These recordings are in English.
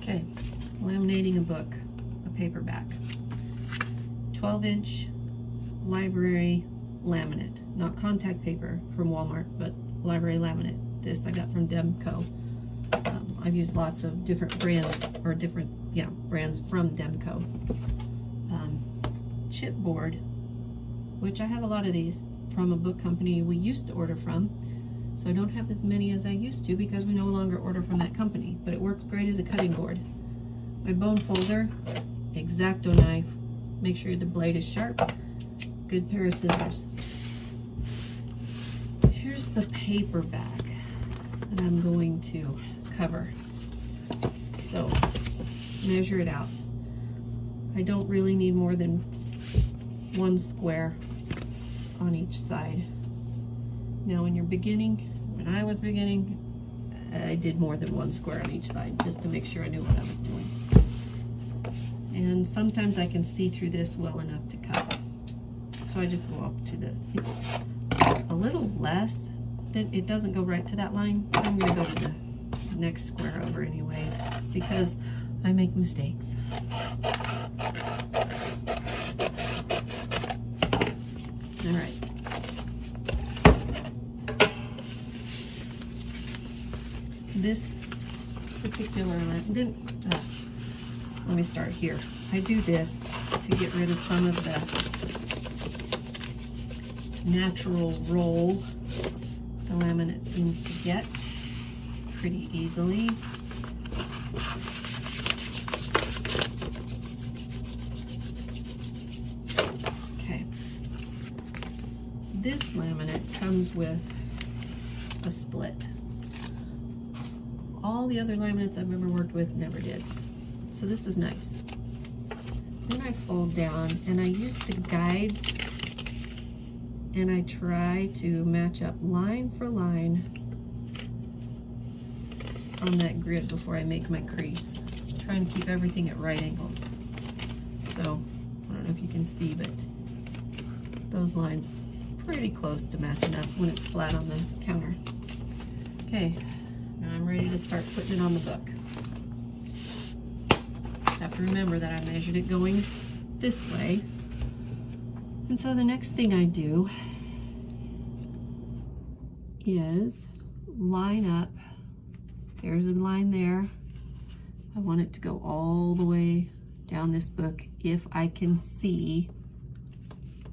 Okay, laminating a book, a paperback. 12-inch library laminate, not contact paper from Walmart, but library laminate. This I got from Demco. I've used lots of different brands, or brands from Demco. Chipboard, which I have a lot of these from a book company we used to order from. So I don't have as many as I used to because we no longer order from that company, but it works great as a cutting board. My bone folder, X-Acto knife, make sure the blade is sharp, good pair of scissors. Here's the paperback that I'm going to cover. So measure it out. I don't really need more than 1 square on each side. Now when I was beginning, I did more than 1 square on each side just to make sure I knew what I was doing. And sometimes I can see through this well enough to cut. So I just go up to it's a little less, it doesn't go right to that line. I'm gonna go to the next square over anyway, because I make mistakes. All right. This particular let me start here. I do this to get rid of some of the natural roll the laminate seems to get pretty easily. Okay. This laminate comes with a split. All the other laminates I've ever worked with never did. So this is nice. Then I fold down and I use the guides and I try to match up line for line on that grid before I make my crease. Trying to keep everything at right angles. So, I don't know if you can see, but those lines pretty close to matching up when it's flat on the counter. Okay, now I'm ready to start putting it on the book. Have to remember that I measured it going this way. And so the next thing I do is line up. There's a line there. I want it to go all the way down this book if I can see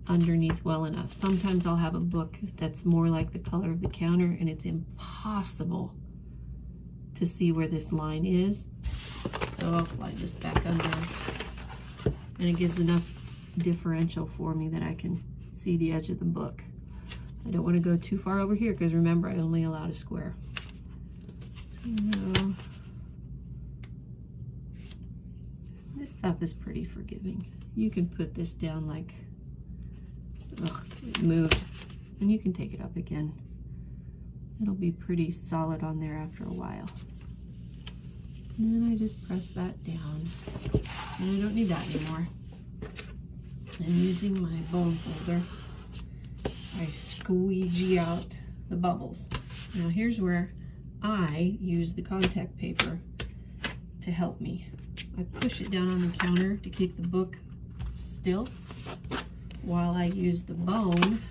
underneath well enough. Sometimes I'll have a book that's more like the color of the counter and it's impossible to see where this line is. So I'll slide this back under and it gives enough differential for me that I can see the edge of the book. I don't want to go too far over here because remember I only allowed a square. No. This stuff is pretty forgiving. You can put this down like, it moved, and you can take it up again. It'll be pretty solid on there after a while. And then I just press that down, and I don't need that anymore. And using my bone folder, I squeegee out the bubbles. Now here's where I use the contact paper to help me. I push it down on the counter to keep the book still while I use the bone.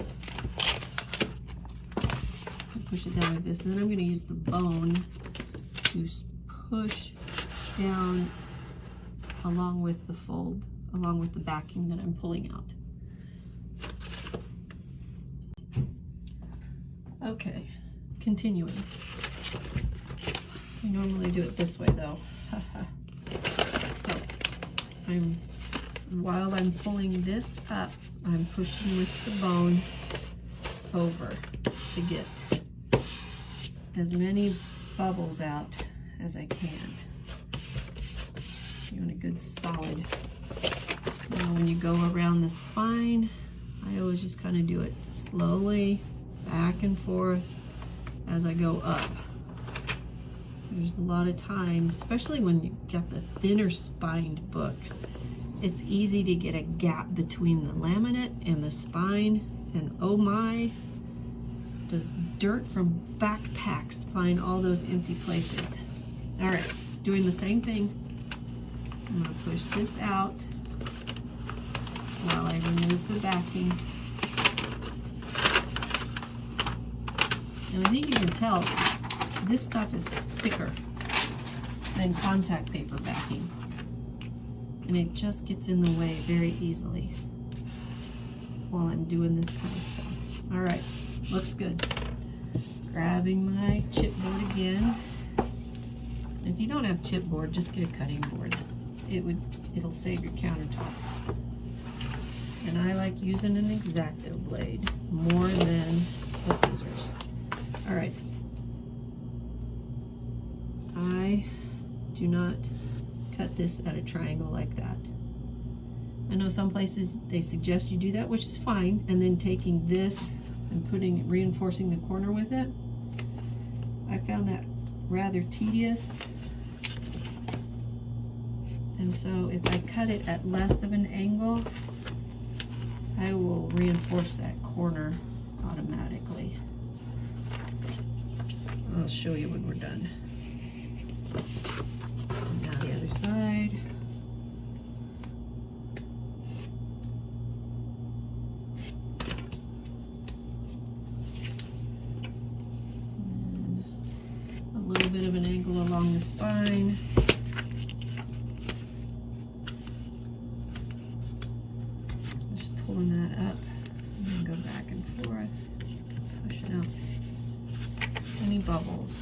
I push it down like this, and then I'm going to use the bone to push down along with the fold, along with the backing that I'm pulling out. Okay, continuing. I normally do it this way though. So while I'm pulling this up, I'm pushing with the bone over to get as many bubbles out as I can. You want a good solid. Now when you go around the spine, I always just kind of do it slowly, back and forth as I go up. There's a lot of times, especially when you get the thinner spined books, it's easy to get a gap between the laminate and the spine, and oh my, does dirt from backpacks find all those empty places. All right, doing the same thing I'm going to push this out while I remove the backing. And I think you can tell this stuff is thicker than contact paper backing. And it just gets in the way very easily while I'm doing this kind of stuff. All right, looks good. Grabbing my chipboard again. If you don't have chipboard, just get a cutting board. It'll save your countertops. And I like using an X-Acto blade more than the scissors. All right. I do not cut this at a triangle like that. I know some places they suggest you do that, which is fine, and then taking this and reinforcing the corner with it. I found that rather tedious. And so if I cut it at less of an angle, I will reinforce that corner automatically. I'll show you when we're done. And now the other side. And a little bit of an angle along the spine. Just pulling that up and then go back and forth, pushing out any bubbles.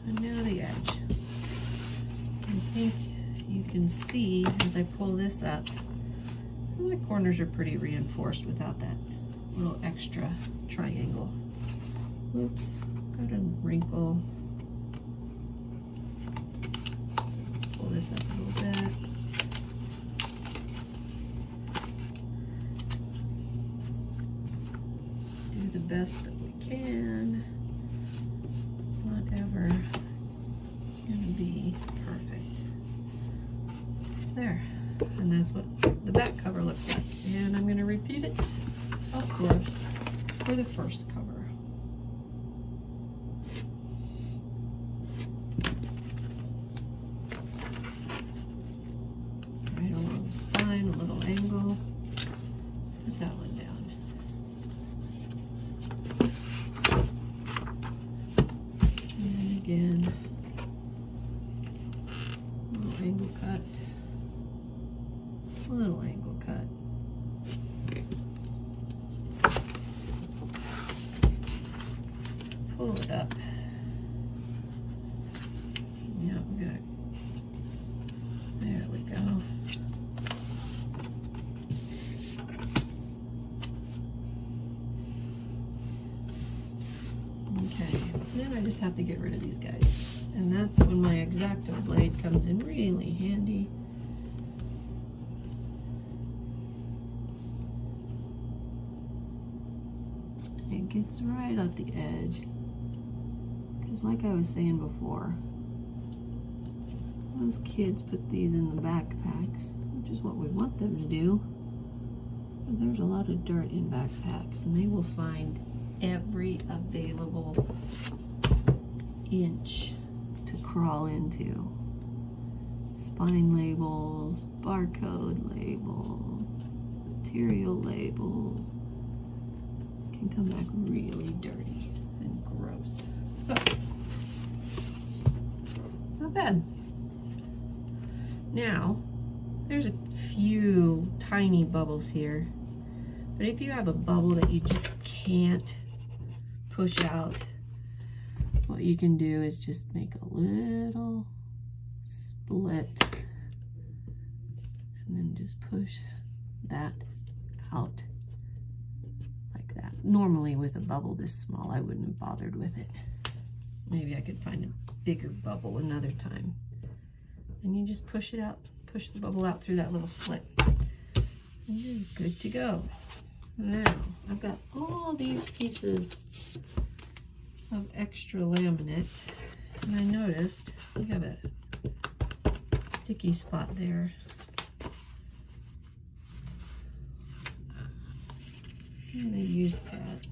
And now the edge. I think you can see as I pull this up, my corners are pretty reinforced without that little extra triangle. Oops, got a wrinkle. So pull this up a little bit. Do the best that we can. Not ever gonna be perfect. There, and that's what the back cover looks like. And I'm gonna repeat it, of course, for the first cover. Right along the spine, a little angle. Put that one down. And again, a little angle cut. A little angle cut. Pull it up. Yeah, good. There we go. Okay, then I just have to get rid of these guys. And that's when my X-Acto blade comes in really handy. It gets right at the edge. Because like I was saying before, those kids put these in the backpacks, which is what we want them to do. But there's a lot of dirt in backpacks, and they will find every available inch to crawl into. Spine labels, barcode labels, material labels. Can come back really dirty and gross. So, not bad. Now, there's a few tiny bubbles here, but if you have a bubble that you just can't push out, what you can do is just make a little split and then just push that out. Normally with a bubble this small, I wouldn't have bothered with it. Maybe I could find a bigger bubble another time. And you just push it out, push the bubble out through that little split. And you're good to go. Now, I've got all these pieces of extra laminate, and I noticed we have a sticky spot there. I'm going to use that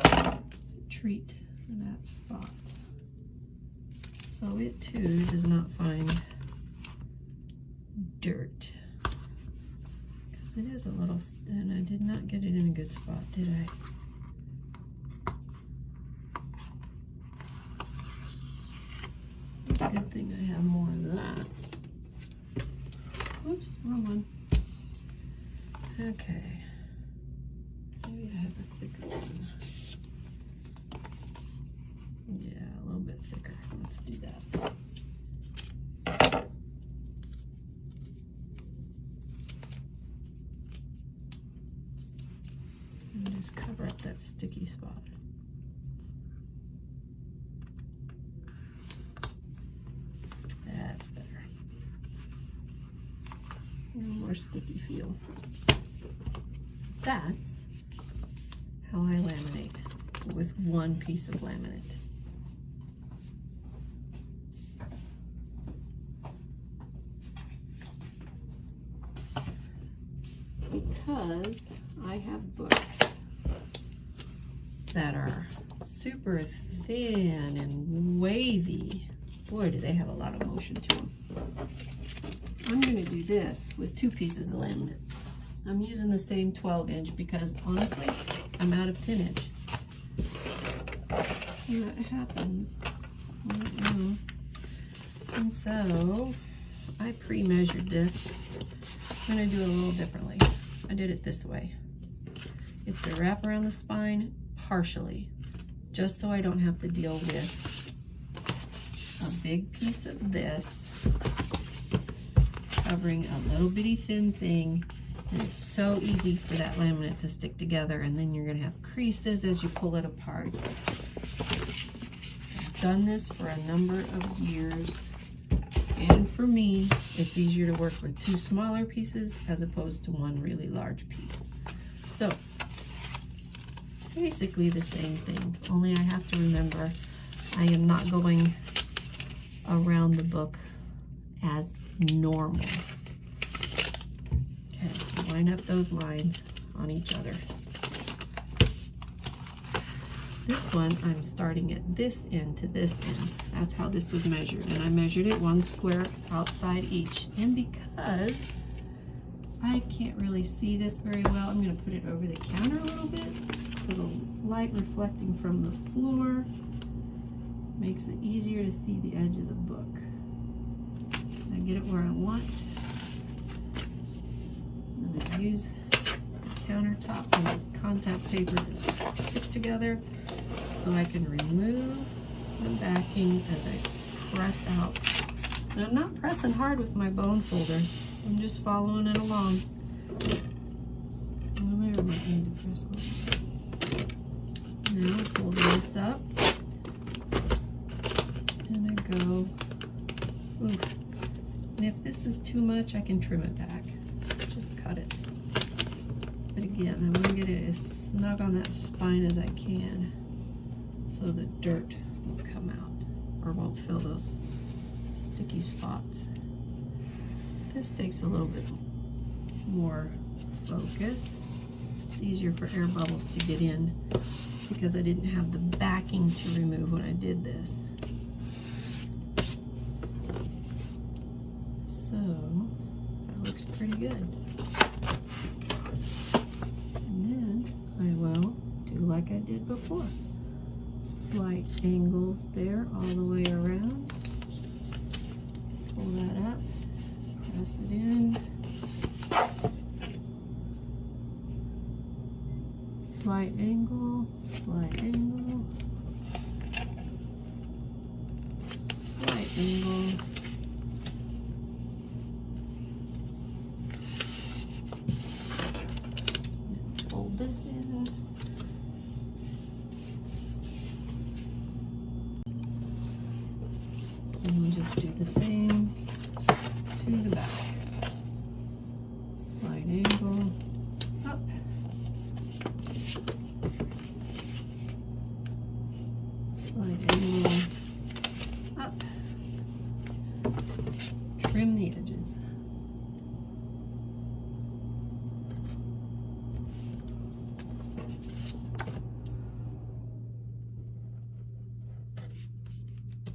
to treat that spot so it too does not find dirt. Because it is a little, and I did not get it in a good spot, did I? Good thing I have more of that. Oops, wrong one. Okay. Maybe I have a thicker one. Yeah, a little bit thicker. Let's do that. And just cover up that sticky spot. That's better. No more sticky feel. That's how I laminate with one piece of laminate. Because I have books that are super thin and wavy. Boy, do they have a lot of motion to them. I'm going to do this with 2 pieces of laminate. I'm using the same 12-inch because honestly, I'm out of 10-inch. And that happens. I don't know. And so I pre-measured this. I'm going to do it a little differently. I did it this way. It's a wrap around the spine partially, just so I don't have to deal with a big piece of this covering a little bitty thin thing. And it's so easy for that laminate to stick together, and then you're going to have creases as you pull it apart. I've done this for a number of years, and for me, it's easier to work with 2 smaller pieces as opposed to 1 really large piece. So, basically the same thing, only I have to remember I am not going around the book as normal. Okay, line up those lines on each other. This one, I'm starting at this end to this end. That's how this was measured, and I measured it 1 square outside each. And because I can't really see this very well, I'm going to put it over the counter a little bit so the light reflecting from the floor makes it easier to see the edge of the book. I get it where I want. I'm going to use the countertop and this contact paper to stick together so I can remove the backing as I press out. And I'm not pressing hard with my bone folder. I'm just following it along. Well, there I might need to press a little. Now hold this up. And I go. Ooh. And if this is too much, I can trim it back. Just cut it. But again, I want to get it as snug on that spine as I can so the dirt won't come out or won't fill those sticky spots. This takes a little bit more focus. It's easier for air bubbles to get in because I didn't have the backing to remove when I did this. So that looks pretty good. And then I will do like I did before. Slight angles there all the way around. Pull that up. Press it in. Slight angle, slight angle, slight angle. Fold this in. And we'll just do the same to the back. Slight angle, up. Slight angle, up. Trim the edges.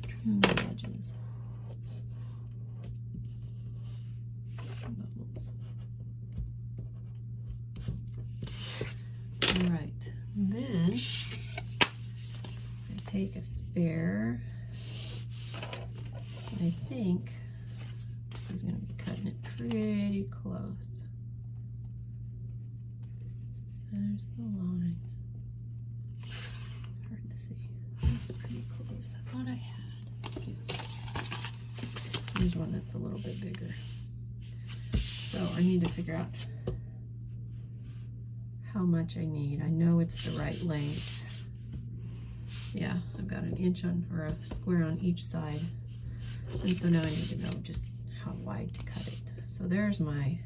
Trim the edges. I think this is going to be cutting it pretty close. There's the line. It's hard to see. That's pretty close. I thought I had. Yes. Here's one that's a little bit bigger. So I need to figure out how much I need. I know it's the right length. Yeah, I've got an inch on, or a square on each side. And so now I need to know just how wide to cut it. So there's the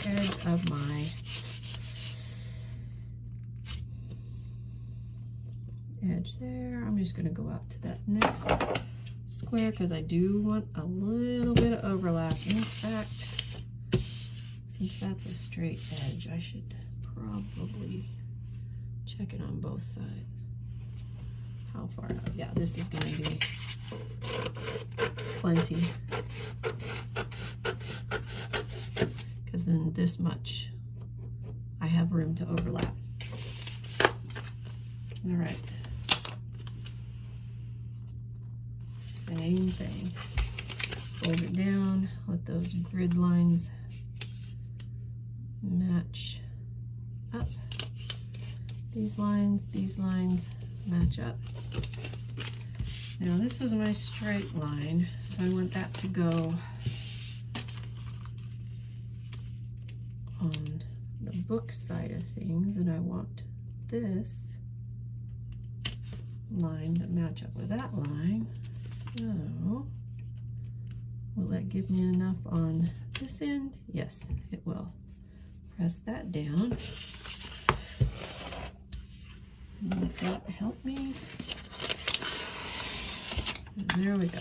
edge of my edge there. I'm just going to go out to that next square because I do want a little bit of overlap. In fact, since that's a straight edge, I should probably check it on both sides. How far out? Yeah, this is going to be plenty. Because then this much, I have room to overlap. All right. Same thing. Fold it down, let those grid lines match up. These lines match up. Now this was my straight line, so I want that to go on the book side of things, and I want this line to match up with that line. So will that give me enough on this end? Yes, it will. Press that down. Let that help me. And there we go.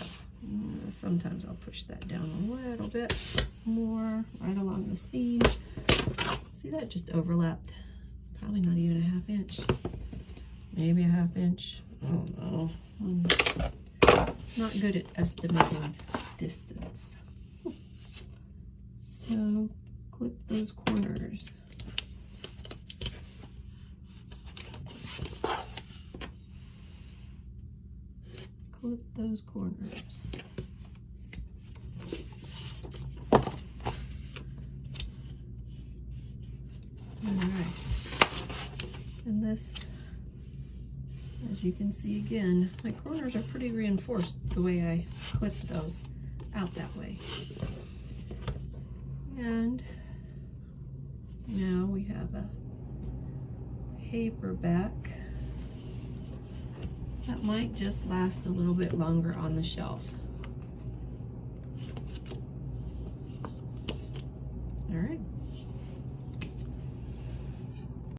Sometimes I'll push that down a little bit more right along the seam. See, that just overlapped. Probably not even a half inch. Maybe a half inch. I don't know. I'm not good at estimating distance. So clip those corners. Clip those corners. Alright. And this, as you can see again, my corners are pretty reinforced the way I clip those out that way. And now we have a paperback that might just last a little bit longer on the shelf.